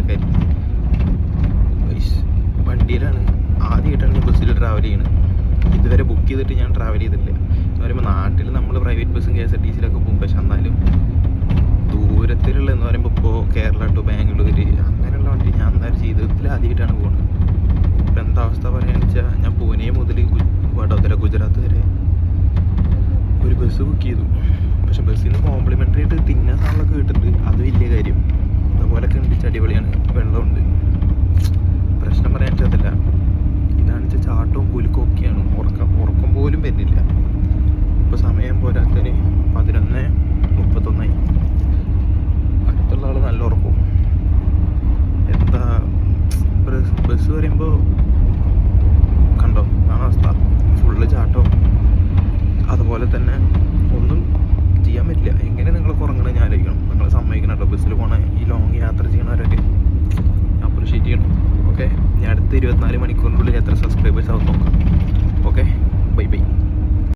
ആൾക്കാരൊക്കെ ആയിരിക്കും. വണ്ടിയിലാണ് ആദ്യമായിട്ടാണ് ഞാൻ ബസ്സിൽ ട്രാവൽ ചെയ്യുന്നത്. ഇതുവരെ ബുക്ക് ചെയ്തിട്ട് ഞാൻ ട്രാവൽ ചെയ്തിട്ടില്ല. എന്ന് പറയുമ്പോൾ നാട്ടിൽ നമ്മൾ പ്രൈവറ്റ് ബസ്സും KSRTC-യിലൊക്കെ പോകും. പക്ഷെ എന്നാലും ദൂരത്തിലുള്ള എന്ന് പറയുമ്പോൾ ഇപ്പോൾ കേരള ടു ബാംഗ്ലൂർ അങ്ങനെയുള്ള വണ്ടി ഞാൻ എന്തായാലും ജീവിതത്തിൽ ആദ്യമായിട്ടാണ് പോകുന്നത്. ഇപ്പം എന്താ അവസ്ഥ പറയുകയാണെന്ന് വെച്ചാൽ ഞാൻ പൂനെ മുതൽ വഡോദര ഗുജറാത്ത് വരെ ഒരു ബസ് ബുക്ക് ചെയ്തു. പക്ഷെ ബസ്സിൽ നിന്ന് കോംപ്ലിമെൻ്ററി ആയിട്ട് തിന്നാൻ സാധനങ്ങളൊക്കെ കിട്ടുന്നുണ്ട്. അത് വലിയ കാര്യം. അതുപോലൊക്കെ ഉണ്ട്, അടിപൊളിയാണ്, വെള്ളമുണ്ട്. പ്രശ്നം പറയാൻ വെച്ചതല്ല, ഇതാണ് വെച്ചാൽ ചാട്ടവും കുലുക്കും ഒക്കെയാണ്. ഉറക്കം പോലും വരുന്നില്ല. ഇപ്പോൾ സമയം പോരാത്തതിന് 11:31. അടുത്തുള്ള ആൾ നല്ല ഉറക്കും. എന്താ ബസ് പറയുമ്പോൾ കണ്ടോ ആ അവസ്ഥ, ഫുള്ള് ചാട്ടവും. അതുപോലെ തന്നെ ഒന്നും ചെയ്യാൻ പറ്റില്ല. എങ്ങനെ നിങ്ങളൊക്കെ ഉറങ്ങണമെന്ന് ഞാൻ ആലോചിക്കണം. നിങ്ങൾ സമ്മതിക്കണം കേട്ടോ. ബസ്സിൽ പോകണ ഈ ലോങ് യാത്ര ചെയ്യണവരൊക്കെ അപ്രീഷിയേറ്റ് ചെയ്യണം. ഓക്കെ, ഞാൻ അടുത്ത 24 മണിക്കൂറിനുള്ളിൽ എത്ര സബ്സ്ക്രൈബേഴ്സ് ആവും നോക്കാം. Okay, bye bye.